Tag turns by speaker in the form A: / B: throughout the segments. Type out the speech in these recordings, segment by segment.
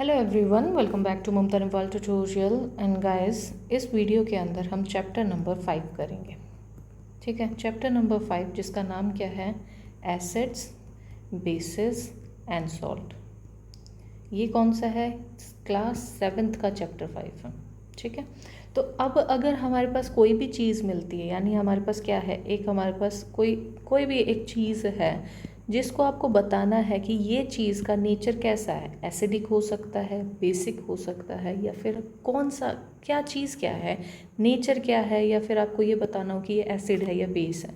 A: Hello everyone, welcome back to Mamta Nepal tutorial. And guys, इस video के अंदर हम चैप्टर नंबर 5 करेंगे। ठीक है, चैप्टर नंबर 5 जिसका नाम क्या है, एसिड्स, बेसिस एंड सॉल्ट। ये कौन सा है, क्लास 7th का चैप्टर 5 है। ठीक है, तो अब अगर हमारे पास कोई भी चीज़ मिलती है, यानी हमारे पास क्या है, एक हमारे पास कोई भी एक चीज़ है जिसको आपको बताना है कि ये चीज़ का नेचर कैसा है, एसिडिक हो सकता है, बेसिक हो सकता है, या फिर कौन सा क्या चीज़ क्या है, नेचर क्या है, या फिर आपको ये बताना हो कि ये एसिड है या बेस है।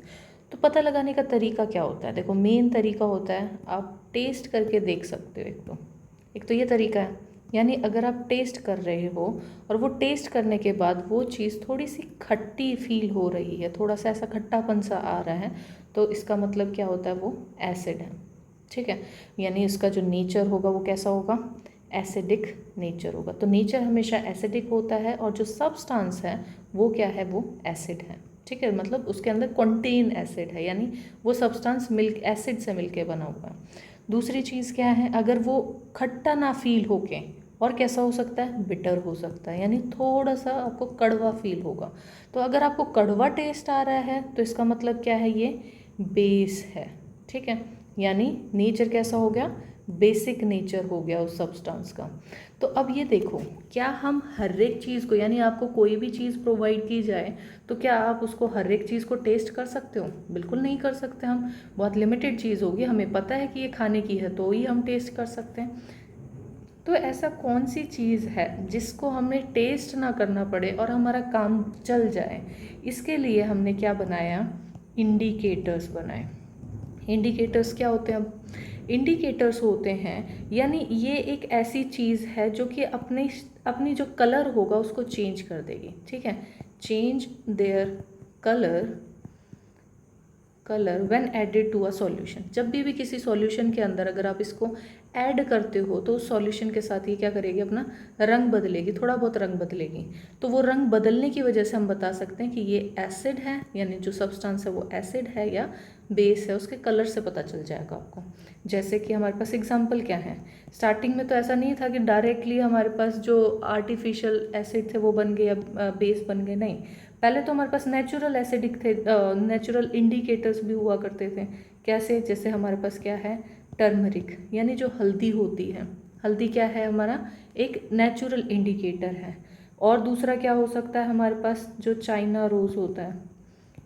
A: तो पता लगाने का तरीका क्या होता है, देखो मेन तरीका होता है आप टेस्ट करके देख सकते हो। एक तो ये तरीका है, यानी अगर आप टेस्ट कर रहे हो और वो टेस्ट करने के बाद वो चीज़ थोड़ी सी खट्टी फील हो रही है, थोड़ा सा ऐसा खट्टापन सा आ रहा है, तो इसका मतलब क्या होता है, वो एसिड है। ठीक है, यानी इसका जो नेचर होगा वो कैसा होगा, एसिडिक नेचर होगा। तो नेचर हमेशा एसिडिक होता है और जो सब्सटेंस है वो क्या है, वो एसिड है। ठीक है, मतलब उसके अंदर कंटेन एसिड है, यानी वो सब्सटेंस मिल्क एसिड से मिलके बना हुआ है। दूसरी चीज़ क्या है, अगर वो खट्टा ना फील होके और कैसा हो सकता है, बिटर हो सकता है, यानी थोड़ा सा आपको कड़वा फील होगा। तो अगर आपको कड़वा टेस्ट आ रहा है तो इसका मतलब क्या है, ये बेस है। ठीक है, यानी नेचर कैसा हो गया, बेसिक नेचर हो गया उस सब्सटेंस का। तो अब ये देखो, क्या हम हर एक चीज़ को, यानी आपको कोई भी चीज़ प्रोवाइड की जाए तो क्या आप उसको हर एक चीज़ को टेस्ट कर सकते हो, बिल्कुल नहीं कर सकते। हम बहुत लिमिटेड चीज़ होगी, हमें पता है कि ये खाने की है तो ही हम टेस्ट कर सकते हैं। तो ऐसा कौन सी चीज़ है जिसको हमें टेस्ट ना करना पड़े और हमारा काम चल जाए, इसके लिए हमने क्या बनाया, इंडिकेटर्स बनाए। इंडिकेटर्स क्या होते हैं, अब इंडिकेटर्स होते हैं, यानी ये एक ऐसी चीज़ है जो कि अपनी जो कलर होगा उसको चेंज कर देगी। ठीक है, change their colour when added to a solution. जब भी किसी सॉल्यूशन के अंदर अगर आप इसको ऐड करते हो तो उस सॉल्यूशन के साथ ये क्या करेगी, अपना रंग बदलेगी, थोड़ा बहुत रंग बदलेगी। तो वो रंग बदलने की वजह से हम बता सकते हैं कि ये एसिड है, यानी जो सब्सटेंस है वो एसिड है या बेस है, उसके कलर से पता चल जाएगा आपको। जैसे कि हमारे पास एग्जाम्पल क्या है, स्टार्टिंग में तो ऐसा नहीं था कि डायरेक्टली हमारे पास जो आर्टिफिशियल एसिड थे वो बन गए या बेस बन गए, नहीं। पहले तो हमारे पास नेचुरल एसिडिक थे, नेचुरल इंडिकेटर्स भी हुआ करते थे। कैसे, जैसे हमारे पास क्या है, टर्मरिक, यानी जो हल्दी होती है, हल्दी क्या है, हमारा एक नेचुरल इंडिकेटर है। और दूसरा क्या हो सकता है हमारे पास, जो चाइना रोज़ होता है,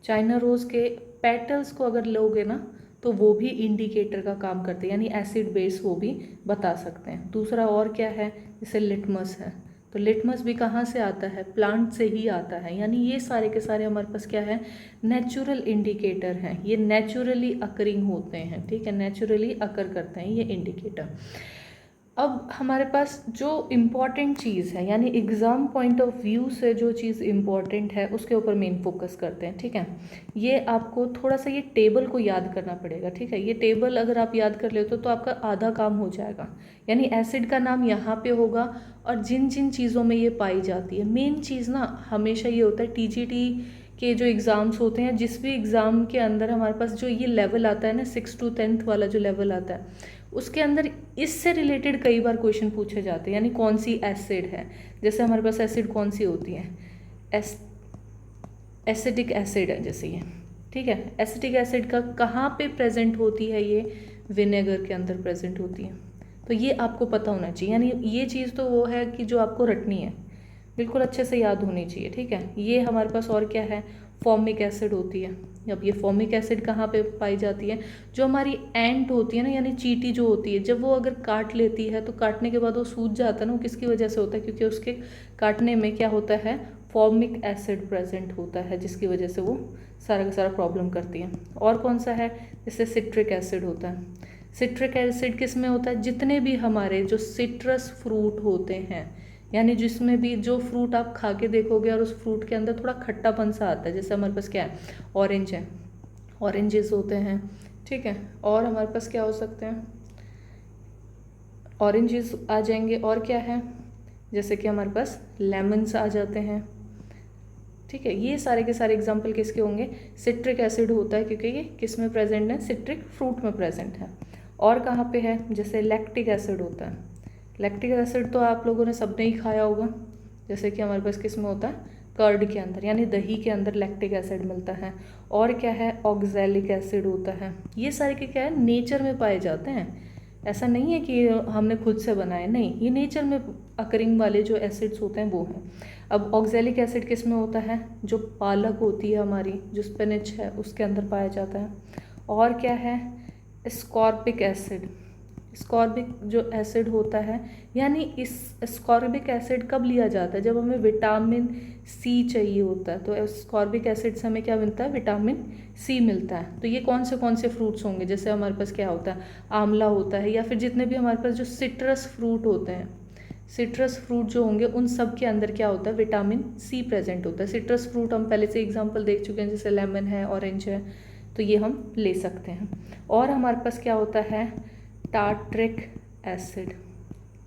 A: चाइना रोज़ के पेटल्स को अगर लोगे ना तो वो भी इंडिकेटर का काम करते हैं, यानी एसिड बेस वो भी बता सकते हैं। दूसरा और क्या है, जैसे लिटमस है, तो लिटमस भी कहाँ से आता है, प्लांट से ही आता है। यानी ये सारे के सारे हमारे पास क्या है, नेचुरल इंडिकेटर हैं, ये नेचुरली अकरिंग होते हैं। ठीक है, नेचुरली अकर करते हैं ये इंडिकेटर। अब हमारे पास जो इम्पॉर्टेंट चीज़ है, यानी एग्ज़ाम पॉइंट ऑफ व्यू से जो चीज़ इम्पॉर्टेंट है उसके ऊपर मेन फोकस करते हैं। ठीक है, ये आपको थोड़ा सा ये टेबल को याद करना पड़ेगा। ठीक है, ये टेबल अगर आप याद कर लेते हो तो आपका आधा काम हो जाएगा। यानी एसिड का नाम यहाँ पे होगा और जिन जिन चीज़ों में ये पाई जाती है, मेन चीज़ ना हमेशा ये होता है, टीजीटी के जो एग्ज़ाम्स होते हैं, जिस भी एग्ज़ाम के अंदर हमारे पास जो ये लेवल आता है ना, 6 to 10th वाला जो लेवल आता है, उसके अंदर इससे रिलेटेड कई बार क्वेश्चन पूछे जाते हैं। यानी कौन सी एसिड है, जैसे हमारे पास एसिड कौन सी होती है, एसिटिक एसिड है जैसे ये। ठीक है, एसिटिक एसिड का कहाँ पे प्रेजेंट होती है, ये विनेगर के अंदर प्रेजेंट होती है। तो ये आपको पता होना चाहिए, यानी ये चीज़ तो वो है कि जो आपको रटनी है, बिल्कुल अच्छे से याद होनी चाहिए। ठीक है, ये हमारे पास और क्या है, फॉर्मिक एसिड होती है। अब ये फॉर्मिक एसिड कहाँ पे पाई जाती है, जो हमारी एंट होती है ना, यानी चींटी जो होती है, जब वो अगर काट लेती है तो काटने के बाद वो सूज जाता है ना, वो किसकी वजह से होता है, क्योंकि उसके काटने में क्या होता है, फॉर्मिक एसिड प्रेजेंट होता है, जिसकी वजह से वो सारा का सारा प्रॉब्लम करती है। और कौन सा है, जैसे सिट्रिक एसिड होता है। सिट्रिक एसिड किस में होता है, जितने भी हमारे जो सिट्रस फ्रूट होते हैं, यानी जिसमें भी जो फ्रूट आप खा के देखोगे और उस फ्रूट के अंदर थोड़ा खट्टापन सा आता है, जैसे हमारे पास क्या है, ऑरेंज है, ऑरेंजेस होते हैं। ठीक है, और हमारे पास क्या हो सकते हैं, ऑरेंजेस आ जाएंगे, और क्या है, जैसे कि हमारे पास लेमन्स आ जाते हैं। ठीक है, ये सारे के सारे एग्जाम्पल किसके होंगे, सिट्रिक एसिड होता है, क्योंकि ये किस में प्रेजेंट है, सिट्रिक फ्रूट में प्रेजेंट है। और कहाँ पे है, जैसे लैक्टिक एसिड होता है, लैक्टिक एसिड तो आप लोगों ने सबने ही खाया होगा, जैसे कि हमारे पास किस में होता है, कर्ड के अंदर यानी दही के अंदर लैक्टिक एसिड मिलता है। और क्या है, ऑक्सैलिक एसिड होता है। ये सारे के क्या है, नेचर में पाए जाते हैं, ऐसा नहीं है कि हमने खुद से बनाए, नहीं, ये नेचर में अकरिंग वाले जो एसिड्स होते हैं वो हैं। अब ऑक्सैलिक एसिड किस में होता है, जो पालक होती है हमारी, जो स्पिनच है उसके अंदर पाया जाता है। और क्या है, स्कॉर्बिक एसिड। स्कॉर्बिक जो एसिड होता है, यानी इस स्कॉर्बिक एसिड कब लिया जाता है, जब हमें विटामिन सी चाहिए होता है, तो स्कॉर्बिक एसिड से हमें क्या मिलता है, विटामिन सी मिलता है। तो ये कौन से फ्रूट्स होंगे, जैसे हमारे पास क्या होता है, आंवला होता है, या फिर जितने भी हमारे पास जो सिट्रस फ्रूट होते हैं, सिट्रस फ्रूट जो होंगे उन सब के अंदर क्या होता है, विटामिन सी प्रेजेंट होता है। सिट्रस फ्रूट हम पहले से एग्जाम्पल देख चुके हैं, जैसे लेमन है, ऑरेंज है, तो ये हम ले सकते हैं। और हमारे पास क्या होता है, टार्ट्रिक एसिड,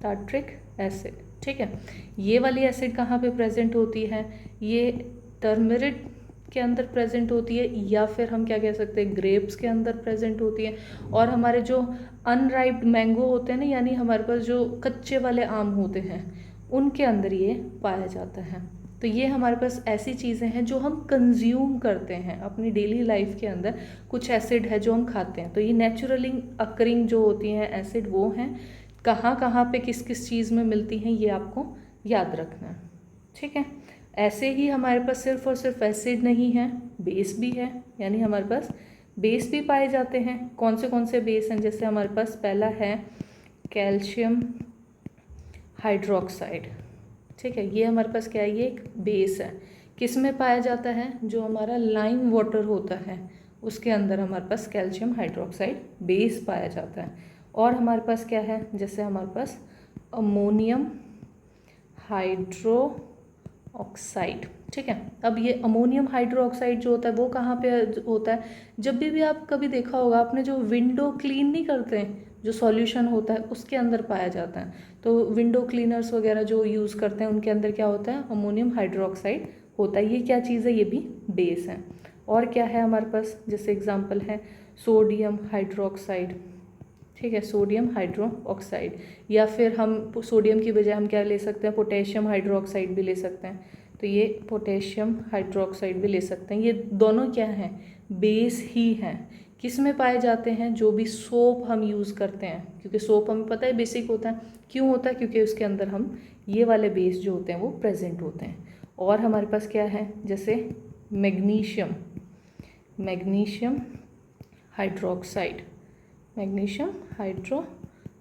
A: टार्ट्रिक एसिड, ठीक है। ये वाली एसिड कहाँ पे प्रेजेंट होती है, ये टर्मरिक के अंदर प्रेजेंट होती है, या फिर हम क्या कह सकते हैं, ग्रेप्स के अंदर प्रेजेंट होती है। और हमारे जो अनराइप्ड मैंगो होते हैं ना, यानी हमारे पास जो कच्चे वाले आम होते हैं, उनके अंदर ये पाया जाता है। तो ये हमारे पास ऐसी चीज़ें हैं जो हम कंज्यूम करते हैं अपनी डेली लाइफ के अंदर, कुछ एसिड है जो हम खाते हैं। तो ये नेचुरली अकरिंग जो होती हैं एसिड, वो हैं। कहाँ कहाँ पे किस किस चीज़ में मिलती हैं ये आपको याद रखना है, ठीक है। ऐसे ही हमारे पास सिर्फ और सिर्फ एसिड नहीं है, बेस भी है, यानी हमारे पास बेस भी पाए जाते हैं। कौन से बेस हैं, जैसे हमारे पास पहला है कैल्शियम हाइड्रोक्साइड, ठीक है। ये हमारे पास क्या है, ये एक बेस है। किस में पाया जाता है, जो हमारा लाइम वाटर होता है उसके अंदर हमारे पास कैल्शियम हाइड्रोक्साइड बेस पाया जाता है। और हमारे पास क्या है, जैसे हमारे पास अमोनियम हाइड्रो ऑक्साइड, ठीक है। अब ये अमोनियम हाइड्रो ऑक्साइड जो होता है वो कहाँ पे होता है, जब भी आप कभी देखा होगा आपने, जो विंडो क्लीन नहीं करते हैं, जो सॉल्यूशन होता है उसके अंदर पाया जाता है। तो विंडो क्लीनर्स वगैरह जो यूज़ करते हैं उनके अंदर क्या होता है, अमोनियम हाइड्रो ऑक्साइड होता है। ये क्या चीज़ है, ये भी बेस है। और क्या है हमारे पास, जैसे एग्जाम्पल है सोडियम हाइड्रो ऑक्साइड, ठीक है, सोडियम हाइड्रो ऑक्साइड। या फिर हम सोडियम की बजाय हम क्या ले सकते हैं, पोटेशियम हाइड्रो ऑक्साइड भी ले सकते हैं। तो ये पोटेशियम हाइड्रो ऑक्साइड भी ले सकते हैं। ये दोनों क्या हैं, बेस ही हैं। किस में पाए जाते हैं, जो भी सोप हम यूज़ करते हैं, क्योंकि सोप हमें पता है बेसिक होता है। क्यों होता है, क्योंकि उसके अंदर हम ये वाले बेस जो होते हैं वो प्रेजेंट होते हैं। और हमारे पास क्या है, जैसे magnesium, magnesium hydroxide, magnesium hydro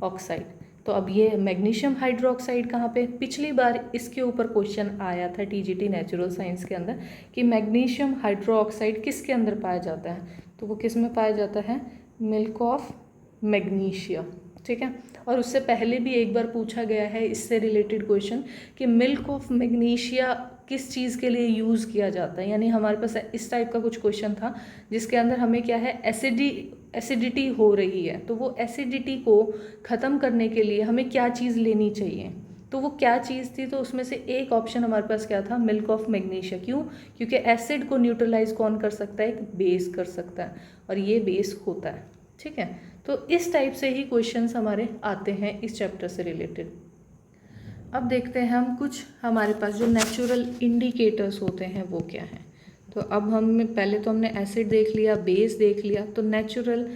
A: oxide. तो अब ये मैग्नीशियम हाइड्रो ऑक्साइड कहाँ पे, पिछली बार इसके ऊपर क्वेश्चन आया था टीजीटी नेचुरल साइंस के अंदर कि मैग्नीशियम हाइड्रो ऑक्साइड किसके अंदर पाया जाता है, तो वो किस में पाया जाता है, मिल्क ऑफ मैग्नीशिया, ठीक है। और उससे पहले भी एक बार पूछा गया है इससे रिलेटेड क्वेश्चन कि मिल्क ऑफ मैग्नीशिया किस चीज़ के लिए यूज़ किया जाता है, यानी हमारे पास इस टाइप का कुछ क्वेश्चन था जिसके अंदर हमें क्या है, एसिडिटी हो रही है, तो वो एसिडिटी को ख़त्म करने के लिए हमें क्या चीज़ लेनी चाहिए, तो वो क्या चीज़ थी, तो उसमें से एक ऑप्शन हमारे पास क्या था, मिल्क ऑफ मैग्नीशिया। क्यों, क्योंकि एसिड को न्यूट्रलाइज कौन कर सकता है, एक बेस कर सकता है, और ये बेस होता है, ठीक है। तो इस टाइप से ही क्वेश्चंस हमारे आते हैं इस चैप्टर से रिलेटेड। अब देखते हैं हम कुछ हमारे पास जो नेचुरल इंडिकेटर्स होते हैं वो क्या हैं। तो अब हम पहले तो हमने एसिड देख लिया, बेस देख लिया, तो नेचुरल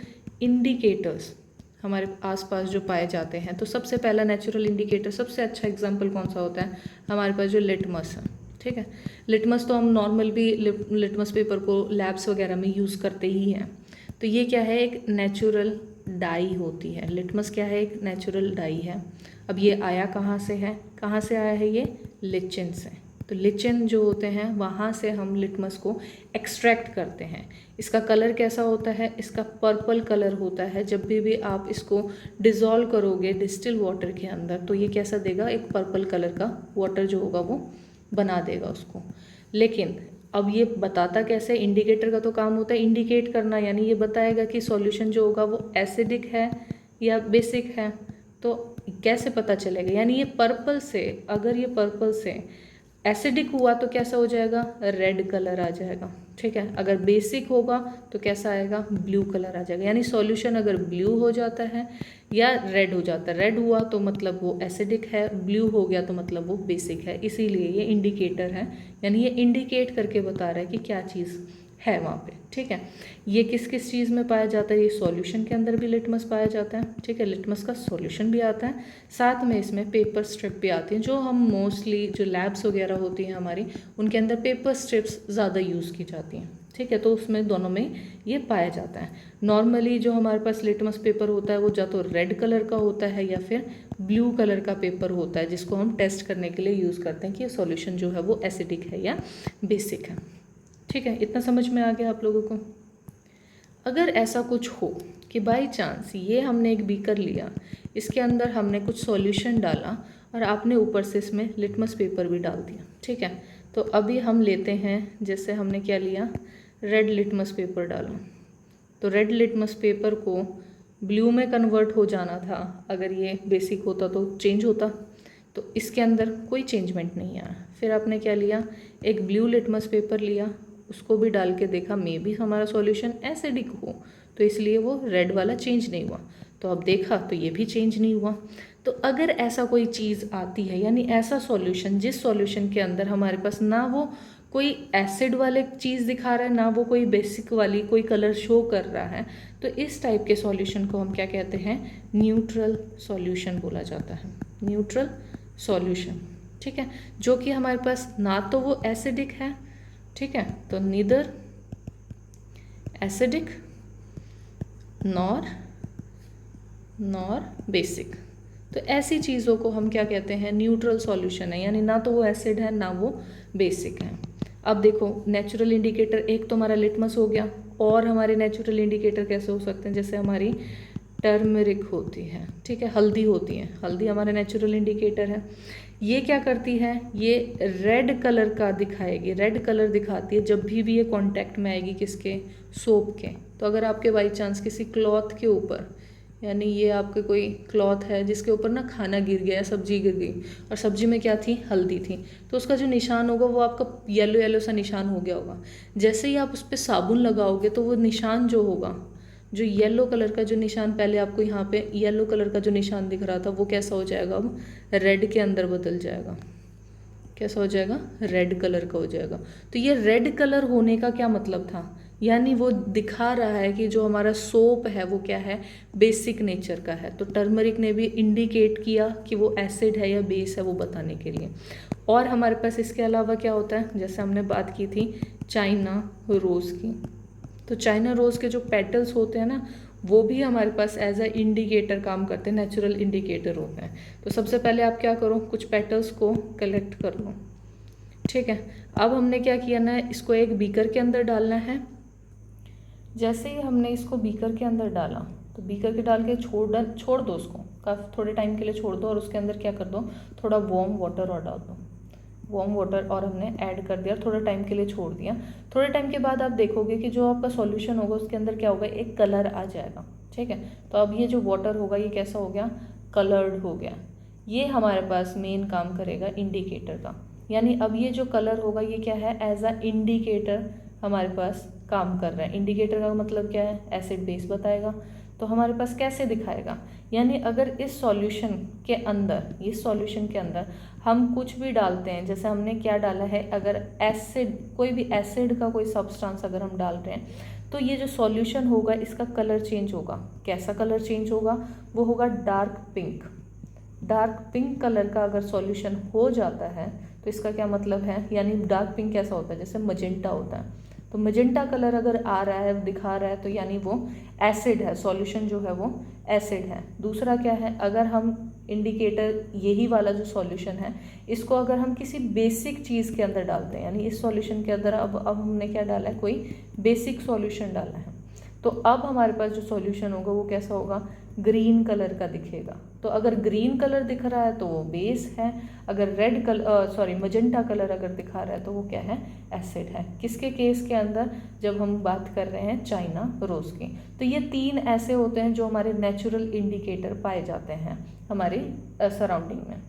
A: इंडिकेटर्स हमारे आसपास जो पाए जाते हैं, तो सबसे पहला नेचुरल इंडिकेटर, सबसे अच्छा एग्जांपल कौन सा होता है, हमारे पास जो लिटमस है, ठीक है। लिटमस तो हम नॉर्मल भी लिटमस पेपर को लैब्स वगैरह में यूज़ करते ही हैं। तो ये क्या है, एक नेचुरल डाई होती है। लिटमस क्या है, एक नेचुरल डाई है। अब ये आया कहाँ से है, कहाँ से आया है, ये लिचिन से। तो लिचिन जो होते हैं वहाँ से हम लिटमस को एक्सट्रैक्ट करते हैं। इसका कलर कैसा होता है, इसका पर्पल कलर होता है। जब भी आप इसको डिज़ोल्व करोगे डिस्टिल वाटर के अंदर, तो ये कैसा देगा, एक पर्पल कलर का वाटर जो होगा वो बना देगा उसको। लेकिन अब ये बताता कैसे, इंडिकेटर का तो काम होता है इंडिकेट करना, यानी ये बताएगा कि सॉल्यूशन जो होगा वो एसिडिक है या बेसिक है। तो कैसे पता चलेगा, यानी ये पर्पल से, अगर ये पर्पल से एसिडिक हुआ तो कैसा हो जाएगा, रेड कलर आ जाएगा, ठीक है। अगर बेसिक होगा तो कैसा आएगा, ब्लू कलर आ जाएगा। यानी सॉल्यूशन अगर ब्लू हो जाता है या रेड हो जाता है, रेड हुआ तो मतलब वो एसिडिक है, ब्लू हो गया तो मतलब वो बेसिक है। इसीलिए ये इंडिकेटर है, यानी ये इंडिकेट करके बता रहा है कि क्या चीज़ है वहाँ पे, ठीक है। ये किस किस चीज़ में पाया जाता है, ये सॉल्यूशन के अंदर भी लिटमस पाया जाता है, ठीक है। लिटमस का सॉल्यूशन भी आता है, साथ में इसमें पेपर स्ट्रिप भी आती हैं, जो हम मोस्टली जो लैब्स वगैरह होती हैं हमारी, उनके अंदर पेपर स्ट्रिप्स ज़्यादा यूज़ की जाती हैं, ठीक है। तो उसमें दोनों में ये पाया जाता है। नॉर्मली जो हमारे पास लिटमस पेपर होता है वो या तो रेड कलर का होता है या फिर ब्लू कलर का पेपर होता है, जिसको हम टेस्ट करने के लिए यूज़ करते हैं कि ये सॉल्यूशन जो है वो एसिडिक है या बेसिक है, ठीक है। इतना समझ में आ गया आप लोगों को। अगर ऐसा कुछ हो कि बाई चांस ये हमने एक बीकर लिया, इसके अंदर हमने कुछ सॉल्यूशन डाला और आपने ऊपर से इसमें लिटमस पेपर भी डाल दिया, ठीक है। तो अभी हम लेते हैं, जैसे हमने क्या लिया, रेड लिटमस पेपर डाला, तो रेड लिटमस पेपर को ब्लू में कन्वर्ट हो जाना था। अगर ये बेसिक होता तो चेंज होता, तो इसके अंदर कोई चेंजमेंट नहीं आया। फिर आपने क्या लिया, एक ब्लू लिटमस पेपर लिया, उसको भी डाल के देखा, मे बी हमारा सॉल्यूशन एसिडिक हो, तो इसलिए वो रेड वाला चेंज नहीं हुआ। तो अब देखा तो ये भी चेंज नहीं हुआ। तो अगर ऐसा कोई चीज़ आती है, यानी ऐसा सॉल्यूशन जिस सॉल्यूशन के अंदर हमारे पास ना वो कोई एसिड वाले चीज़ दिखा रहा है, ना वो कोई बेसिक वाली कोई कलर शो कर रहा है, तो इस टाइप के सॉल्यूशन को हम क्या कहते हैं, न्यूट्रल सॉल्यूशन बोला जाता है, न्यूट्रल सॉल्यूशन, ठीक है। जो कि हमारे पास ना तो वो एसिडिक है, ठीक है, तो नीदर एसिडिक नॉर बेसिक। तो ऐसी चीज़ों को हम क्या कहते हैं, न्यूट्रल सॉल्यूशन है, यानी ना तो वो एसिड है ना वो बेसिक है। अब देखो नेचुरल इंडिकेटर एक तो हमारा लिटमस हो गया, और हमारे नेचुरल इंडिकेटर कैसे हो सकते हैं, जैसे हमारी टर्मरिक होती है, ठीक है, हल्दी होती है, हल्दी हमारा नेचुरल इंडिकेटर है। ये क्या करती है, ये रेड कलर का दिखाएगी, रेड कलर दिखाती है जब भी ये कांटेक्ट में आएगी, किसके, सोप के। तो अगर आपके बाई चांस किसी क्लॉथ के ऊपर, यानी ये आपके कोई क्लॉथ है जिसके ऊपर ना खाना गिर गया, सब्जी गिर गई, और सब्जी में क्या थी, हल्दी थी, तो उसका जो निशान होगा वो आपका येलो येलो सा निशान हो गया होगा। जैसे ही आप उस पर साबुन लगाओगे तो वो निशान जो होगा, जो येलो कलर का जो निशान पहले आपको यहाँ पे येलो कलर का जो निशान दिख रहा था, वो कैसा हो जाएगा, अब रेड के अंदर बदल जाएगा। कैसा हो जाएगा, रेड कलर का हो जाएगा। तो ये रेड कलर होने का क्या मतलब था, यानी वो दिखा रहा है कि जो हमारा सोप है वो क्या है, बेसिक नेचर का है। तो टर्मरिक ने भी इंडिकेट किया कि वो एसिड है या बेस है, वो बताने के लिए। और हमारे पास इसके अलावा क्या होता है, जैसे हमने बात की थी चाइना रोज़ की, तो चाइना रोज़ के जो पेटल्स होते हैं ना, वो भी हमारे पास एज अ इंडिकेटर काम करते हैं, नेचुरल इंडिकेटर होते हैं। तो सबसे पहले आप क्या करो, कुछ पेटल्स को कलेक्ट कर लो, ठीक है। अब हमने क्या किया ना, इसको एक बीकर के अंदर डालना है। जैसे ही हमने इसको बीकर के अंदर डाला, तो बीकर के डाल के छोड़ दो उसको, काफ़ी थोड़े टाइम के लिए छोड़ दो, और उसके अंदर क्या कर दो, थोड़ा वार्म वाटर और डाल दो, वार्म वाटर और हमने ऐड कर दिया, थोड़ा टाइम के लिए छोड़ दिया। थोड़े टाइम के बाद आप देखोगे कि जो आपका सॉल्यूशन होगा उसके अंदर क्या होगा, एक कलर आ जाएगा, ठीक है। तो अब ये जो वाटर होगा ये कैसा हो गया, कलर्ड हो गया। ये हमारे पास मेन काम करेगा इंडिकेटर का, यानी अब ये जो कलर होगा ये क्या है, एज अ इंडिकेटर हमारे पास काम कर रहा है। इंडिकेटर का मतलब क्या है, एसिड बेस बताएगा। तो हमारे पास कैसे दिखाएगा, यानी अगर इस सॉल्यूशन के अंदर, इस सॉल्यूशन के अंदर हम कुछ भी डालते हैं, जैसे हमने क्या डाला है, अगर एसिड, कोई भी एसिड का कोई सब्सटेंस अगर हम डाल रहे हैं, तो ये जो सॉल्यूशन होगा इसका कलर चेंज होगा। कैसा कलर चेंज होगा, वो होगा dark pink. Dark pink colour का अगर सॉल्यूशन हो जाता है तो इसका क्या मतलब है, यानी डार्क पिंक कैसा होता है, जैसे मजेंटा होता है, तो मजेंटा कलर अगर आ रहा है, दिखा रहा है, तो यानी वो एसिड है, सॉल्यूशन जो है वो एसिड है। दूसरा क्या है, अगर हम इंडिकेटर यही वाला जो सॉल्यूशन है, इसको अगर हम किसी बेसिक चीज़ के अंदर डालते हैं, यानी इस सॉल्यूशन के अंदर अब हमने क्या डाला है, कोई बेसिक सॉल्यूशन डाला है, तो अब हमारे पास जो सॉल्यूशन होगा वो कैसा होगा, ग्रीन कलर का दिखेगा। तो अगर ग्रीन कलर दिख रहा है तो वो बेस है, अगर रेड कलर मजेंटा कलर अगर दिखा रहा है तो वो क्या है, एसिड है। किसके केस के अंदर, जब हम बात कर रहे हैं चाइना रोज़ की। तो ये तीन ऐसे होते हैं जो हमारे नेचुरल इंडिकेटर पाए जाते हैं हमारे सराउंडिंग में।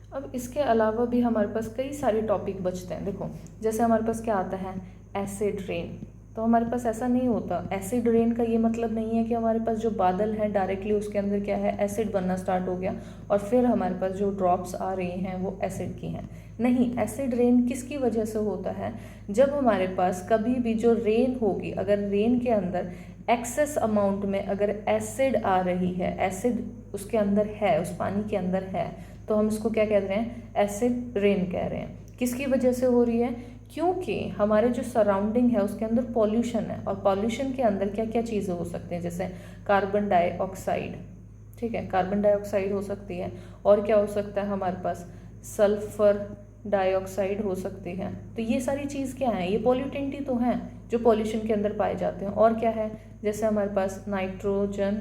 A: अब इसके अलावा भी हमारे पास कई सारे टॉपिक बचते हैं। देखो जैसे हमारे पास क्या आता है, एसिड रेन। तो हमारे पास ऐसा नहीं होता, एसिड रेन का ये मतलब नहीं है कि हमारे पास जो बादल हैं डायरेक्टली उसके अंदर क्या है, एसिड बनना स्टार्ट हो गया और फिर हमारे पास जो ड्रॉप्स आ रही हैं वो एसिड की हैं। नहीं, एसिड रेन किसकी वजह से होता है, जब हमारे पास कभी भी जो रेन होगी, अगर रेन के अंदर एक्सेस अमाउंट में अगर एसिड आ रही है, एसिड उसके अंदर है, उस पानी के अंदर है, तो हम इसको क्या कह रहे हैं, एसिड रेन कह रहे हैं। किसकी वजह से हो रही है, क्योंकि हमारे जो सराउंडिंग है उसके अंदर पॉल्यूशन है, और पॉल्यूशन के अंदर क्या क्या चीज़ें हो सकती हैं, जैसे कार्बन डाइऑक्साइड, ठीक है, कार्बन डाइऑक्साइड हो सकती है, और क्या हो सकता है हमारे पास, सल्फर डाइऑक्साइड हो सकती है। तो ये सारी चीज़ क्या है, ये पॉल्यूटेंट ही तो हैं जो पॉल्यूशन के अंदर पाए जाते हैं। और क्या है, जैसे हमारे पास नाइट्रोजन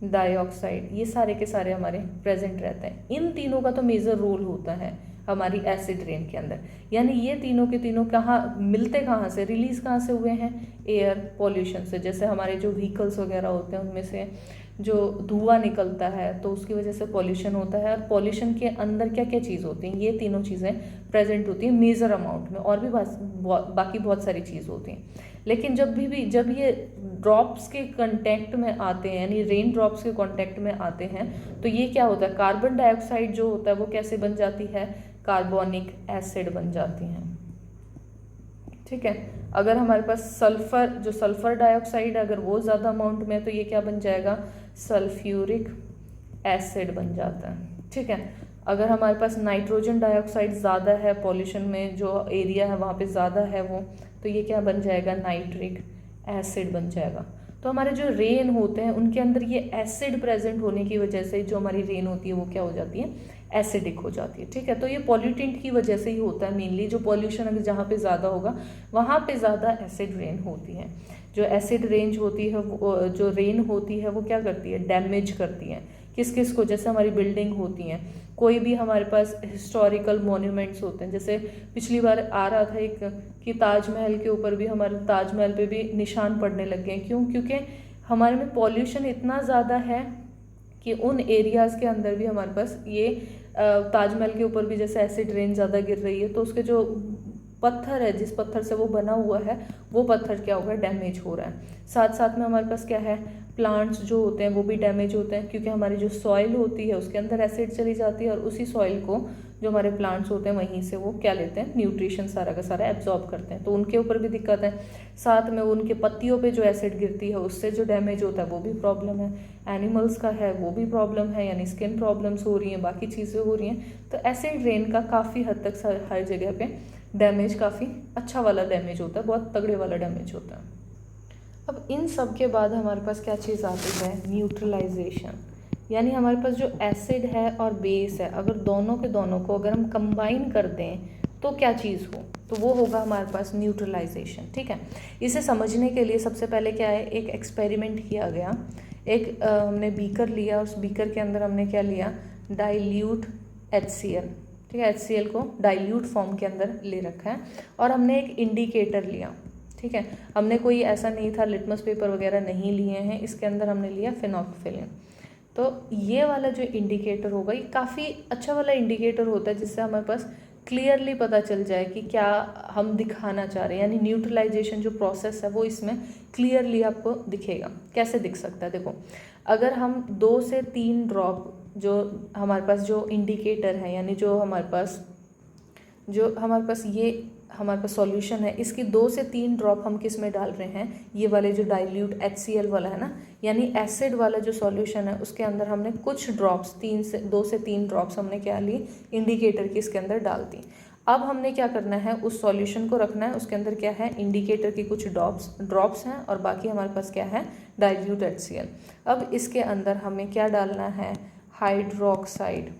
A: डाइऑक्साइड, ये सारे के सारे हमारे प्रेजेंट रहते हैं। इन तीनों का तो मेजर रोल होता है हमारी एसिड रेन के अंदर। यानी ये तीनों के तीनों कहाँ मिलते, कहाँ से, रिलीज कहाँ से हुए हैं, एयर पॉल्यूशन से। जैसे हमारे जो व्हीकल्स वगैरह होते हैं उनमें से जो धुआं निकलता है तो उसकी वजह से पॉल्यूशन होता है, और पॉल्यूशन के अंदर क्या क्या चीज़ होती हैं, ये तीनों चीज़ें प्रेजेंट होती हैं मेजर अमाउंट में, और भी बाकी बहुत सारी चीज़ होती हैं। लेकिन जब ये ड्रॉप्स के कांटेक्ट में आते हैं, यानी रेन ड्रॉप्स के कांटेक्ट में आते हैं, तो ये क्या होता है, कार्बन डाइऑक्साइड जो होता है वो कैसे बन जाती है, कार्बोनिक एसिड बन जाती हैं। ठीक है, अगर हमारे पास सल्फर डाइऑक्साइड अगर वो ज़्यादा अमाउंट में है तो ये क्या बन जाएगा, सल्फ्यूरिक एसिड बन जाता है। ठीक है, अगर हमारे पास नाइट्रोजन डाइऑक्साइड ज़्यादा है, पॉल्यूशन में जो एरिया है वहाँ पे ज़्यादा है वो, तो ये क्या बन जाएगा, नाइट्रिक एसिड बन जाएगा। तो हमारे जो रेन होते हैं उनके अंदर ये एसिड प्रेजेंट होने की वजह से जो हमारी रेन होती है वो क्या हो जाती है, एसिडिक हो जाती है। ठीक है, तो ये पॉल्यूटेंट की वजह से ही होता है मेनली, जो पॉल्यूशन अगर जहाँ पे ज़्यादा होगा वहाँ पे ज़्यादा एसिड रेन होती है। जो एसिड रेंज होती है जो रेन होती है वो क्या करती है, डैमेज करती है किस किस को, जैसे हमारी बिल्डिंग होती हैं, कोई भी हमारे पास हिस्टोरिकल मॉन्यूमेंट्स होते हैं। जैसे पिछली बार आ रहा था एक कि ताजमहल के ऊपर भी, हमारे ताजमहल पे भी निशान पड़ने लग गए। क्यों, क्योंकि हमारे में पॉल्यूशन इतना ज़्यादा है कि उन एरियाज़ के अंदर भी हमारे पास ये ताजमहल के ऊपर भी जैसे एसिड रेन ज़्यादा गिर रही है तो उसके जो पत्थर है, जिस पत्थर से वो बना हुआ है, वो पत्थर क्या होगा, डैमेज हो रहा है। साथ साथ में हमारे पास क्या है, प्लांट्स जो होते हैं वो भी डैमेज होते हैं, क्योंकि हमारी जो सॉइल होती है उसके अंदर एसिड चली जाती है, और उसी सॉइल को जो हमारे प्लांट्स होते हैं वहीं से वो क्या लेते हैं, न्यूट्रिशन सारा का सारा एब्जॉर्ब करते हैं, तो उनके ऊपर भी दिक्कत है। साथ में उनके पत्तियों पे जो एसिड गिरती है उससे जो डैमेज होता है वो भी प्रॉब्लम है। एनिमल्स का है वो भी प्रॉब्लम है, यानी स्किन प्रॉब्लम्स हो रही हैं, बाकी चीज़ें हो रही हैं। तो एसिड रेन का काफ़ी हद तक हर जगह पे डैमेज काफ़ी अच्छा वाला डैमेज होता है, बहुत तगड़े वाला डैमेज होता है। अब इन सब के बाद हमारे पास क्या चीज़ आती है, न्यूट्रलाइजेशन। यानी हमारे पास जो एसिड है और बेस है, अगर दोनों के दोनों को अगर हम कंबाइन कर दें तो क्या चीज़ हो, तो वो होगा हमारे पास न्यूट्रलाइजेशन। ठीक है, इसे समझने के लिए सबसे पहले क्या है, एक एक्सपेरिमेंट किया गया। एक हमने बीकर लिया, उस बीकर के अंदर हमने क्या लिया, डाइल्यूट HCl। ठीक है, HCl को डाइल्यूट फॉर्म के अंदर ले रखा है, और हमने एक इंडिकेटर लिया। ठीक है, हमने कोई ऐसा नहीं था, लिटमस पेपर वगैरह नहीं लिए हैं, इसके अंदर हमने लिया फेनोक्सिलिन। तो ये वाला जो इंडिकेटर होगा ये काफ़ी अच्छा वाला इंडिकेटर होता है, जिससे हमारे पास क्लियरली पता चल जाए कि क्या हम दिखाना चाह रहे हैं। यानी न्यूट्रलाइजेशन जो प्रोसेस है वो इसमें क्लियरली आपको दिखेगा। कैसे दिख सकता है, देखो अगर हम 2 से 3 ड्रॉप जो हमारे पास जो इंडिकेटर है, यानी जो हमारे पास ये हमारे पास सॉल्यूशन है, इसकी 2 से 3 ड्रॉप हम किस में डाल रहे हैं, ये वाले जो डाइल्यूट HCl वाला है ना, यानी एसिड वाला जो सॉल्यूशन है उसके अंदर हमने कुछ ड्रॉप्स 2 से 3 ड्रॉप्स हमने क्या ली, इंडिकेटर की इसके अंदर डाल दी। अब हमने क्या करना है, उस सॉल्यूशन को रखना है, उसके अंदर क्या है, इंडिकेटर की कुछ ड्रॉप्स हैं, और बाकी हमारे पास क्या है, डाइल्यूट HCl। अब इसके अंदर हमें क्या डालना है, हाइड्रोक्साइड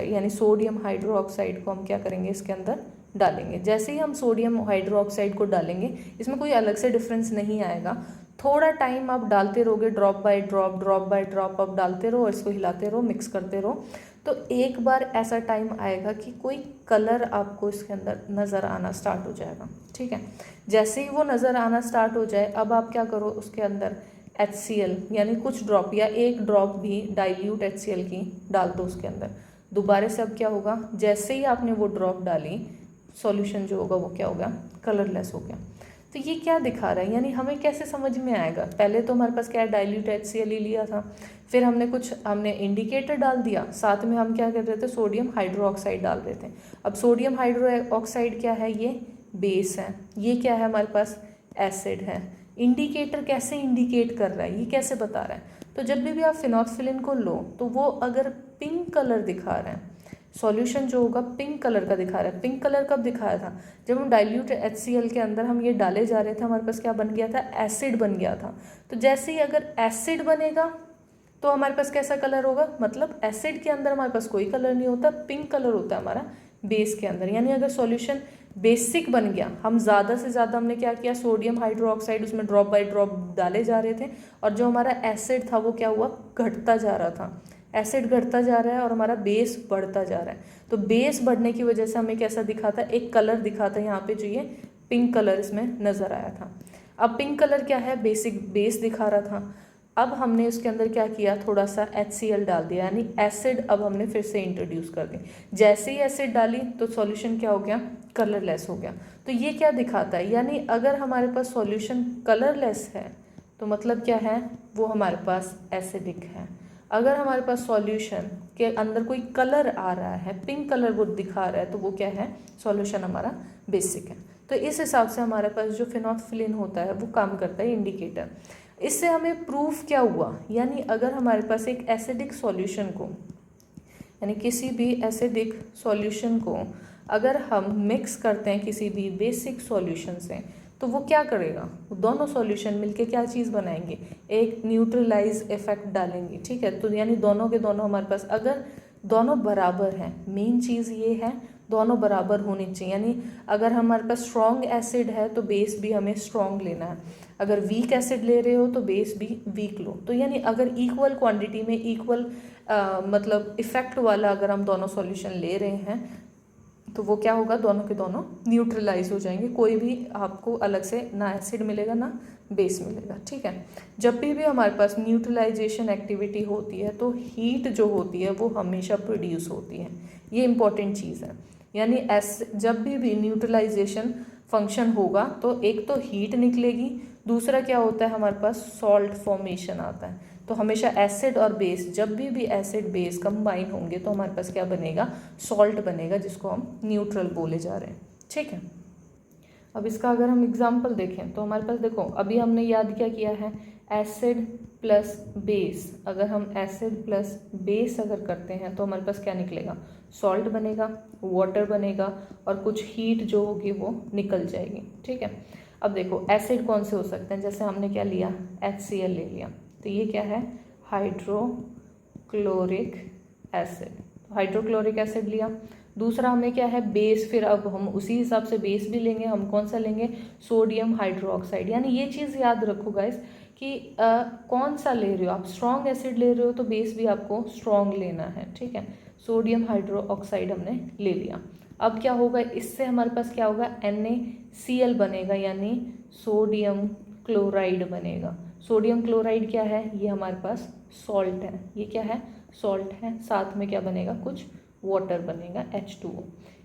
A: यानी सोडियम हाइड्रोक्साइड को हम क्या करेंगे, इसके अंदर डालेंगे। जैसे ही हम सोडियम हाइड्रोक्साइड को डालेंगे, इसमें कोई अलग से डिफरेंस नहीं आएगा, थोड़ा टाइम आप डालते रहोगे, ड्रॉप बाय ड्रॉप आप डालते रहो और इसको हिलाते रहो, मिक्स करते रहो, तो एक बार ऐसा टाइम आएगा कि कोई कलर आपको इसके अंदर नज़र आना स्टार्ट हो जाएगा। ठीक है, जैसे ही वो नज़र आना स्टार्ट हो जाए, अब आप क्या करो, उसके अंदर HCl यानी कुछ ड्रॉप या एक ड्रॉप भी डाइल्यूट HCl की डाल दो उसके अंदर। दोबारा से अब क्या होगा, जैसे ही आपने वो ड्रॉप डाली सॉल्यूशन जो होगा वो क्या हो गया, कलरलेस हो गया। तो ये क्या दिखा रहा है, यानी हमें कैसे समझ में आएगा, पहले तो हमारे पास क्या है, डाइल्यूट HCl ही लिया था, फिर हमने इंडिकेटर डाल दिया, साथ में हम क्या कर रहे थे, सोडियम हाइड्रोक्साइड डाल रहे थे। अब सोडियम हाइड्रोक्साइड क्या है, ये बेस है, ये क्या है हमारे पास, एसिड है। इंडिकेटर कैसे इंडिकेट कर रहा है, ये कैसे बता रहा है, तो जब भी आप फिनोक्सिलिन को लो तो वो अगर पिंक कलर दिखा रहा है, सॉल्यूशन जो होगा पिंक कलर का दिखा रहा है। पिंक कलर कब दिखाया था, जब हम डाइल्यूट HCl के अंदर हम ये डाले जा रहे थे, हमारे पास क्या बन गया था, एसिड बन गया था। तो जैसे ही अगर एसिड बनेगा तो हमारे पास कैसा कलर होगा, मतलब एसिड के अंदर हमारे पास कोई कलर नहीं होता, पिंक कलर होता है हमारा बेस के अंदर। यानी अगर सॉल्यूशन बेसिक बन गया, हम ज़्यादा से ज़्यादा हमने क्या किया, सोडियम हाइड्रोक्साइड उसमें ड्रॉप बाय ड्रॉप डाले जा रहे थे, और जो हमारा एसिड था वो क्या हुआ, घटता जा रहा था। एसिड घटता जा रहा है और हमारा बेस बढ़ता जा रहा है। तो बेस बढ़ने की वजह से हमें कैसा दिखा था, एक कलर दिखा था यहाँ पे, जो ये पिंक कलर इसमें नज़र आया था। अब पिंक कलर क्या है, बेसिक बेस दिखा रहा था। अब हमने उसके अंदर क्या किया, थोड़ा सा HCl डाल दिया, यानी एसिड अब हमने फिर से इंट्रोड्यूस कर दी। जैसे ही एसिड डाली तो सॉल्यूशन क्या हो गया, कलरलेस हो गया। तो ये क्या दिखाता है, यानी अगर हमारे पास सॉल्यूशन कलरलेस है तो मतलब क्या है, वो हमारे पास एसिडिक है। अगर हमारे पास सॉल्यूशन के अंदर कोई कलर आ रहा है, पिंक कलर वो दिखा रहा है, तो वो क्या है, सॉल्यूशन हमारा बेसिक है। तो इस हिसाब से हमारे पास जो फिनोल्फिलीन होता है वो काम करता है इंडिकेटर। इससे हमें प्रूफ क्या हुआ, यानी अगर हमारे पास एक एसिडिक सॉल्यूशन को, यानी किसी भी एसिडिक सॉल्यूशन को अगर हम मिक्स करते हैं किसी भी बेसिक सॉल्यूशन से, तो वो क्या करेगा, वो दोनों सॉल्यूशन मिलके क्या चीज़ बनाएंगे, एक न्यूट्रलाइज इफेक्ट डालेंगे। ठीक है, तो यानी दोनों के दोनों हमारे पास अगर दोनों बराबर हैं, मेन चीज़ ये है दोनों बराबर होनी चाहिए। यानी अगर हमारे पास स्ट्रॉन्ग एसिड है तो बेस भी हमें स्ट्रॉन्ग लेना है, अगर वीक एसिड ले रहे हो तो बेस भी वीक लो। तो यानी अगर इक्वल क्वांटिटी में इक्वल मतलब इफेक्ट वाला अगर हम दोनों सॉल्यूशन ले रहे हैं तो वो क्या होगा, दोनों के दोनों न्यूट्रलाइज हो जाएंगे, कोई भी आपको अलग से ना एसिड मिलेगा ना बेस मिलेगा। ठीक है, जब भी हमारे पास न्यूट्रलाइजेशन एक्टिविटी होती है तो हीट जो होती है वो हमेशा प्रोड्यूस होती है, ये इंपॉर्टेंट चीज़ है। यानी जब भी न्यूट्रलाइजेशन फंक्शन होगा तो एक तो हीट निकलेगी, दूसरा क्या होता है हमारे पास सॉल्ट फॉर्मेशन आता है। तो हमेशा एसिड और बेस, जब भी एसिड बेस कंबाइन होंगे तो हमारे पास क्या बनेगा, सॉल्ट बनेगा, जिसको हम न्यूट्रल बोले जा रहे हैं। ठीक है, अब इसका अगर हम एग्जांपल देखें तो हमारे पास देखो, अभी हमने याद क्या किया है, एसिड प्लस बेस। अगर हम एसिड प्लस बेस अगर करते हैं तो हमारे पास क्या निकलेगा, सॉल्ट बनेगा, वाटर बनेगा, और कुछ हीट जो होगी वो निकल जाएगी। ठीक है, अब देखो एसिड कौन से हो सकते हैं, जैसे हमने क्या लिया, HCl ले लिया, तो ये क्या है, हाइड्रोक्लोरिक एसिड, हाइड्रोक्लोरिक एसिड लिया। दूसरा हमें क्या है, बेस, फिर अब हम उसी हिसाब से बेस भी लेंगे, हम कौन सा लेंगे, सोडियम हाइड्रोक्साइड। यानी ये चीज़ याद रखो गाइस कि कौन सा ले रहे हो आप, स्ट्रॉन्ग एसिड ले रहे हो तो बेस भी आपको स्ट्रॉन्ग लेना है। ठीक है, सोडियम हाइड्रोक्साइड हमने ले लिया। अब क्या होगा, इससे हमारे पास क्या होगा, NaCl बनेगा, यानी सोडियम क्लोराइड बनेगा। सोडियम क्लोराइड क्या है, ये हमारे पास सॉल्ट है, ये क्या है, सॉल्ट है, साथ में क्या बनेगा, कुछ वाटर बनेगा, H2O।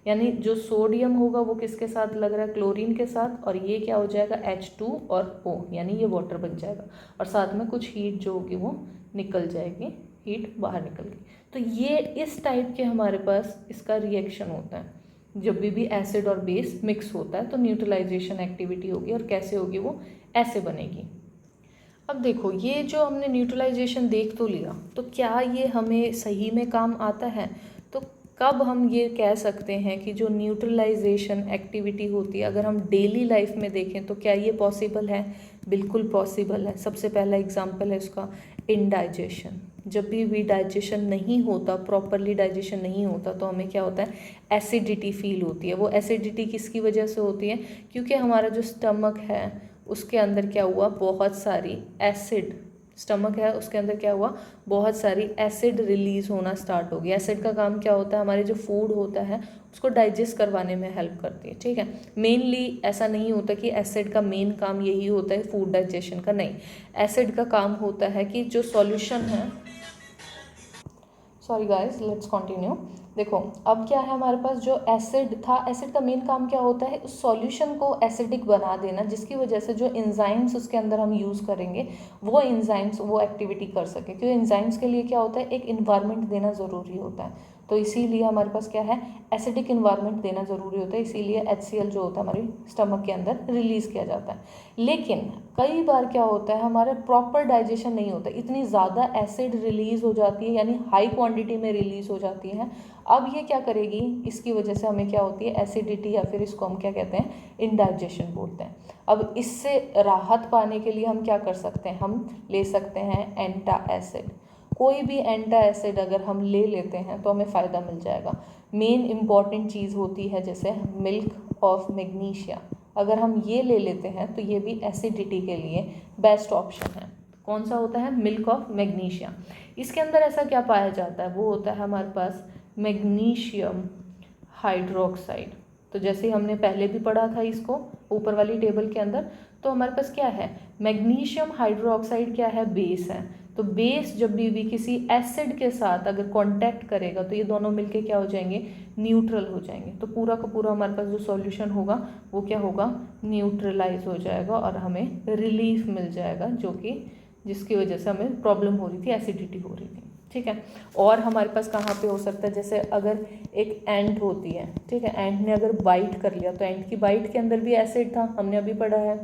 A: यानी जो सोडियम होगा वो किसके साथ लग रहा है, क्लोरीन के साथ, और ये क्या हो जाएगा, H2 और O, यानी ये वाटर बन जाएगा, और साथ में कुछ हीट जो होगी वो निकल जाएगी, हीट बाहर निकल गई। तो ये इस टाइप के हमारे पास इसका रिएक्शन होता है, जब भी एसिड और बेस मिक्स होता है तो न्यूट्रलाइजेशन एक्टिविटी होगी, और कैसे होगी, वो ऐसे बनेगी। अब देखो, ये जो हमने न्यूट्रलाइजेशन देख तो लिया, तो क्या ये हमें सही में काम आता है, तो कब हम ये कह सकते हैं कि जो न्यूट्रलाइजेशन एक्टिविटी होती है अगर हम डेली लाइफ में देखें तो क्या ये पॉसिबल है, बिल्कुल पॉसिबल है। सबसे पहला एग्जांपल है उसका, इनडाइजेशन। जब भी डाइजेशन नहीं होता, प्रॉपरली डाइजेशन नहीं होता, तो हमें क्या होता है, एसिडिटी फील होती है। वो एसिडिटी किसकी वजह से होती है, क्योंकि हमारा जो स्टमक है उसके अंदर क्या हुआ, बहुत सारी एसिड, स्टमक है उसके अंदर क्या हुआ, बहुत सारी एसिड रिलीज होना स्टार्ट हो गई। एसिड का काम क्या होता है, हमारे जो फूड होता है उसको डाइजेस्ट करवाने में हेल्प करती है। ठीक है, मेनली ऐसा नहीं होता कि एसिड का मेन काम यही होता है फूड डाइजेशन का, नहीं। एसिड का काम होता है कि जो सॉल्यूशन है, सॉरी गाइस, लेट्स कंटिन्यू। देखो अब क्या है हमारे पास, जो एसिड था, एसिड का मेन काम क्या होता है, उस सॉल्यूशन को एसिडिक बना देना, जिसकी वजह से जो एंजाइम्स उसके अंदर हम यूज़ करेंगे वो एंजाइम्स वो एक्टिविटी कर सके, क्योंकि एंजाइम्स के लिए क्या होता है, एक इन्वायरमेंट देना ज़रूरी होता है। तो इसीलिए हमारे पास क्या है, एसिडिक इन्वायरमेंट देना ज़रूरी होता है, इसीलिए HCl जो होता है हमारे स्टमक के अंदर रिलीज़ किया जाता है। लेकिन कई बार क्या होता है, हमारे प्रॉपर डाइजेशन नहीं होता, इतनी ज़्यादा एसिड रिलीज़ हो जाती है, यानी हाई क्वांटिटी में रिलीज़ हो जाती है। अब ये क्या करेगी, इसकी वजह से हमें क्या होती है, एसिडिटी, या फिर इसको हम क्या कहते हैं, इंडाइजेशन बोलते हैं। अब इससे राहत पाने के लिए हम क्या कर सकते हैं, हम ले सकते हैं एंटासिड। कोई भी एंटासिड अगर हम ले लेते हैं तो हमें फ़ायदा मिल जाएगा। मेन इम्पॉर्टेंट चीज़ होती है जैसे मिल्क ऑफ मैग्नीशिया, अगर हम ये ले लेते हैं तो ये भी एसिडिटी के लिए बेस्ट ऑप्शन है। कौन सा होता है, मिल्क ऑफ मैग्नीशिया। इसके अंदर ऐसा क्या पाया जाता है, वो होता है हमारे पास मैग्नीशियम हाइड्रोक्साइड। तो जैसे हमने पहले भी पढ़ा था इसको ऊपर वाली टेबल के अंदर, तो हमारे पास क्या है, मैग्नीशियम हाइड्रोक्साइड क्या है, बेस है। तो बेस जब भी किसी एसिड के साथ अगर कांटेक्ट करेगा तो ये दोनों मिलके क्या हो जाएंगे, न्यूट्रल हो जाएंगे। तो पूरा का पूरा हमारे पास जो सॉल्यूशन होगा वो क्या होगा, न्यूट्रलाइज हो जाएगा और हमें रिलीफ मिल जाएगा, जो कि जिसकी वजह से हमें प्रॉब्लम हो रही थी, एसिडिटी हो रही थी। ठीक है। और हमारे पास कहाँ पे हो सकता है, जैसे अगर एक एंट होती है, ठीक है, एंट ने अगर बाइट कर लिया तो एंट की बाइट के अंदर भी एसिड था, हमने अभी पढ़ा है।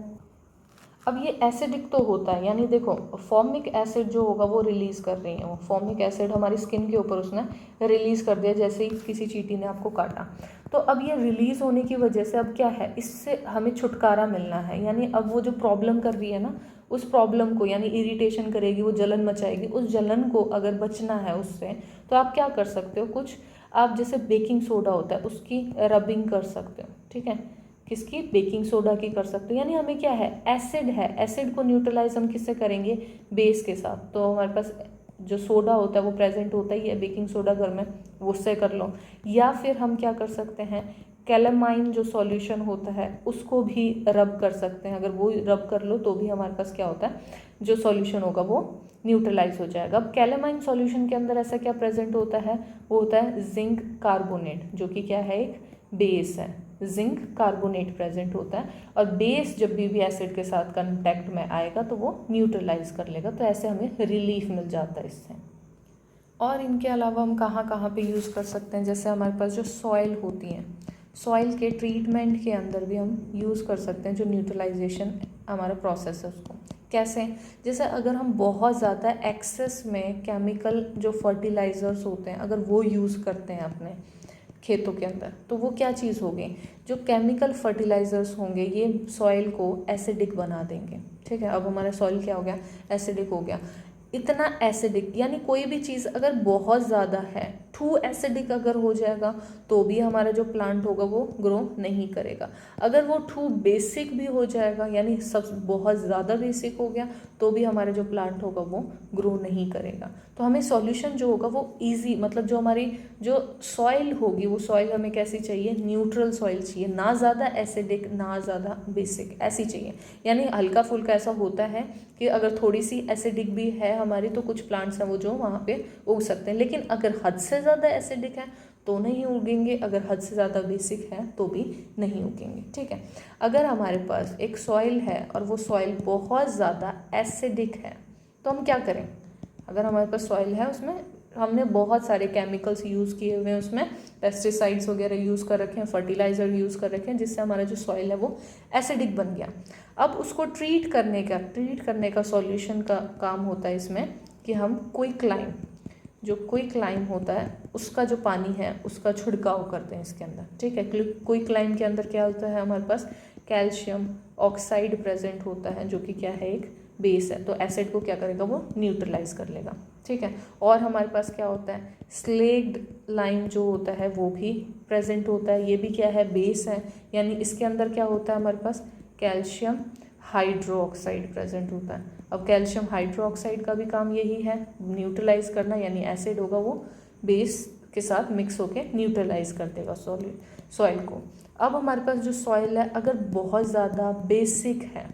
A: अब ये एसिडिक तो होता है, यानी देखो फॉर्मिक एसिड जो होगा वो रिलीज़ कर रही है, वो फॉर्मिक एसिड हमारी स्किन के ऊपर उसने रिलीज़ कर दिया जैसे ही किसी चींटी ने आपको काटा। तो अब ये रिलीज़ होने की वजह से अब क्या है, इससे हमें छुटकारा मिलना है, यानी अब वो जो प्रॉब्लम कर रही है ना, उस प्रॉब्लम को, यानी इरिटेशन करेगी, वो जलन मचाएगी, उस जलन को अगर बचना है उससे, तो आप क्या कर सकते हो, कुछ आप जैसे बेकिंग सोडा होता है उसकी रबिंग कर सकते हो। ठीक है, किसकी, बेकिंग सोडा की कर सकते हो। यानी हमें क्या है, एसिड है, एसिड को न्यूट्रलाइज हम किससे करेंगे, बेस के साथ। तो हमारे पास जो सोडा होता है वो प्रेजेंट होता ही है, बेकिंग सोडा घर में, वो उससे कर लो। या फिर हम क्या कर सकते हैं, कैलामाइन जो सॉल्यूशन होता है उसको भी रब कर सकते हैं, अगर वो रब कर लो तो भी हमारे पास क्या होता है, जो सॉल्यूशन होगा वो न्यूट्रलाइज हो जाएगा। अब कैलामाइन सॉल्यूशन के अंदर ऐसा क्या प्रेजेंट होता है, वो होता है जिंक कार्बोनेट, जो कि क्या है, एक बेस है, जिंक कार्बोनेट प्रेजेंट होता है। और बेस जब भी एसिड के साथ कांटेक्ट में आएगा तो वो न्यूट्रलाइज कर लेगा, तो ऐसे हमें रिलीफ मिल जाता है इससे। और इनके अलावा हम कहाँ कहाँ पे यूज़ कर सकते हैं, जैसे हमारे पास जो सॉइल होती है, सॉइल के ट्रीटमेंट के अंदर भी हम यूज़ कर सकते हैं, जो न्यूट्रलाइजेशन हमारा प्रोसेस है उसको। कैसे, जैसे अगर हम बहुत ज़्यादा एक्सेस में केमिकल जो फर्टिलाइज़र्स होते हैं अगर वो यूज़ करते हैं अपने खेतों के अंदर, तो वो क्या चीज़ होगी, जो केमिकल फर्टिलाइज़र्स होंगे ये सॉइल को एसिडिक बना देंगे। ठीक है, अब हमारा सॉइल क्या हो गया, एसिडिक हो गया। इतना एसिडिक, यानी कोई भी चीज़ अगर बहुत ज़्यादा है, टू एसिडिक अगर हो जाएगा तो भी हमारा जो प्लांट होगा वो ग्रो नहीं करेगा। अगर वो टू बेसिक भी हो जाएगा, यानी सब बहुत ज़्यादा बेसिक हो गया, तो भी हमारा जो प्लांट होगा वो ग्रो नहीं करेगा। तो हमें सॉल्यूशन जो होगा वो इजी, मतलब जो हमारी जो सॉइल होगी वो सॉइल हमें कैसी चाहिए, न्यूट्रल सॉइल चाहिए, ना ज़्यादा एसिडिक ना ज़्यादा बेसिक, ऐसी चाहिए। यानी हल्का फुल्का ऐसा होता है कि अगर थोड़ी सी एसिडिक भी है हमारी तो कुछ प्लांट्स हैं वो जो वहाँ पे उग सकते हैं, लेकिन अगर हद से ज़्यादा एसिडिक है तो नहीं उगेंगे, अगर हद से ज़्यादा बेसिक है तो भी नहीं उगेंगे। ठीक है, अगर हमारे पास एक सॉइल है और वो सॉइल बहुत ज़्यादा एसिडिक है तो हम क्या करें, अगर हमारे पास सॉइल है उसमें हमने बहुत सारे केमिकल्स यूज़ किए हुए हैं, उसमें पेस्टिसाइड्स वगैरह यूज़ कर रखे हैं, फर्टिलाइज़र यूज़ कर रखे हैं, जिससे हमारा जो सॉइल है वो एसिडिक बन गया। अब उसको ट्रीट करने का सॉल्यूशन का काम होता है इसमें कि हम क्विकलाइम, जो क्विकलाइम होता है उसका जो पानी है उसका छिड़काव करते हैं इसके अंदर। ठीक है, क्विकलाइम के अंदर क्या होता है, हमारे पास कैल्शियम ऑक्साइड प्रेजेंट होता है, जो कि क्या है, एक बेस है, तो एसिड को क्या करेगा, वो न्यूट्रलाइज कर लेगा। ठीक है, और हमारे पास क्या होता है, स्लेग्ड लाइम जो होता है वो भी प्रेजेंट होता है, ये भी क्या है, बेस है, यानी इसके अंदर क्या होता है, हमारे पास कैल्शियम हाइड्रोक्साइड प्रेजेंट होता है। अब कैल्शियम हाइड्रोक्साइड का भी काम यही है, न्यूट्रलाइज करना, यानी एसिड होगा वो बेस के साथ मिक्स होकर न्यूट्रलाइज कर देगा सॉइल को। अब हमारे पास जो सॉइल है अगर बहुत ज़्यादा बेसिक है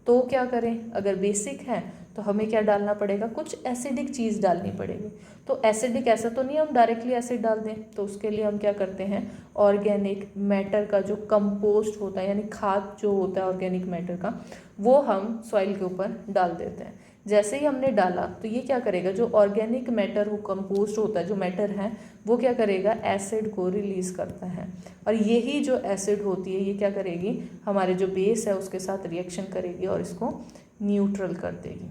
A: तो क्या करें, अगर बेसिक है तो हमें क्या डालना पड़ेगा, कुछ एसिडिक चीज़ डालनी पड़ेगी। तो एसिडिक ऐसा तो नहीं हम डायरेक्टली एसिड डाल दें, तो उसके लिए हम क्या करते हैं, ऑर्गेनिक मैटर का जो कंपोस्ट होता है यानी खाद जो होता है ऑर्गेनिक मैटर का, वो हम सॉइल के ऊपर डाल देते हैं। जैसे ही हमने डाला तो ये क्या करेगा, जो ऑर्गेनिक मैटर हो कंपोस्ट होता है, जो मैटर है वो क्या करेगा, एसिड को रिलीज़ करता है। और यही जो एसिड होती है ये क्या करेगी, हमारे जो बेस है उसके साथ रिएक्शन करेगी और इसको न्यूट्रल कर देगी।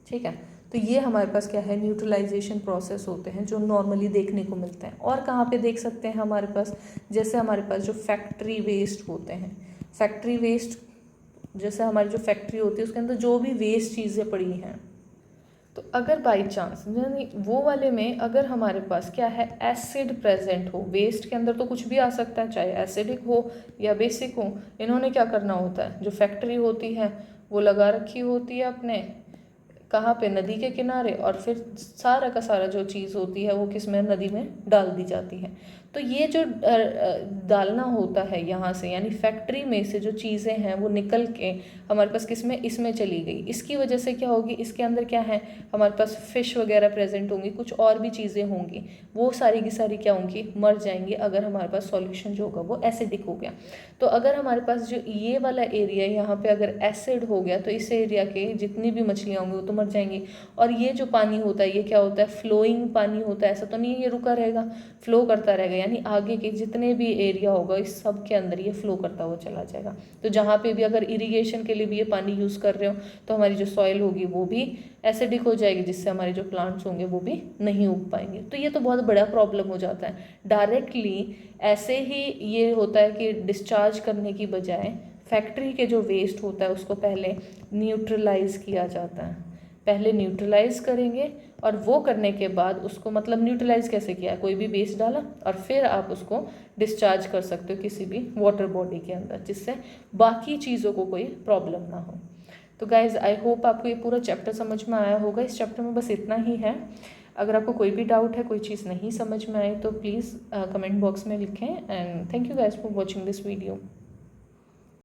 A: ठीक है, तो ये हमारे पास क्या है, न्यूट्रलाइजेशन प्रोसेस होते हैं जो नॉर्मली देखने को मिलते हैं। और कहाँ पे देख सकते हैं हमारे पास, जैसे हमारे पास जो फैक्ट्री वेस्ट होते हैं, फैक्ट्री वेस्ट जैसे हमारी जो फैक्ट्री होती है उसके अंदर जो भी वेस्ट चीज़ें पड़ी हैं, तो अगर बाई चांस यानी वो वाले में अगर हमारे पास क्या है, एसिड प्रेजेंट हो, वेस्ट के अंदर तो कुछ भी आ सकता है, चाहे एसिडिक हो या बेसिक हो, इन्होंने क्या करना होता है, जो फैक्ट्री होती है वो लगा रखी होती है अपने कहाँ पे, नदी के किनारे, और फिर सारा का सारा जो चीज़ होती है वो किस में, नदी में डाल दी जाती है। तो ये जो डालना होता है यहाँ से, यानी फैक्ट्री में से जो चीज़ें हैं वो निकल के हमारे पास किस में, इसमें चली गई, इसकी वजह से क्या होगी, इसके अंदर क्या है, हमारे पास फिश वगैरह प्रेजेंट होंगी, कुछ और भी चीज़ें होंगी, वो सारी की सारी क्या होंगी, मर जाएंगी अगर हमारे पास सॉल्यूशन जो होगा वो एसिडिक हो गया। तो अगर हमारे पास जो ये वाला एरिया यहाँ पे अगर एसिड हो गया तो इस एरिया के जितनी भी मछलियाँ होंगी वो तो मर जाएंगी। और ये जो पानी होता है ये क्या होता है, फ्लोइंग पानी होता है, ऐसा तो नहीं है ये रुका रहेगा, फ्लो करता रहेगा, यानी आगे के जितने भी एरिया होगा इस सब के अंदर ये फ्लो करता हुआ चला जाएगा। तो जहाँ पे भी अगर इरिगेशन के लिए भी ये पानी यूज़ कर रहे हो तो हमारी जो सॉइल होगी वो भी एसिडिक हो जाएगी, जिससे हमारे जो प्लांट्स होंगे वो भी नहीं उग पाएंगे। तो ये तो बहुत बड़ा प्रॉब्लम हो जाता है। डायरेक्टली ऐसे ही ये होता है कि डिस्चार्ज करने की बजाय फैक्ट्री के जो वेस्ट होता है उसको पहले न्यूट्रलाइज किया जाता है, पहले न्यूट्रलाइज करेंगे और वो करने के बाद उसको, मतलब न्यूट्रलाइज कैसे किया है, कोई भी वेस्ट डाला और फिर आप उसको डिस्चार्ज कर सकते हो किसी भी वाटर बॉडी के अंदर, जिससे बाकी चीज़ों को कोई प्रॉब्लम ना हो। तो गाइज आई होप आपको ये पूरा चैप्टर समझ में आया होगा। इस चैप्टर में बस इतना ही है। अगर आपको कोई भी डाउट है, कोई चीज़ नहीं समझ में आई तो प्लीज़ कमेंट बॉक्स में लिखें। And thank you guys for watching this video.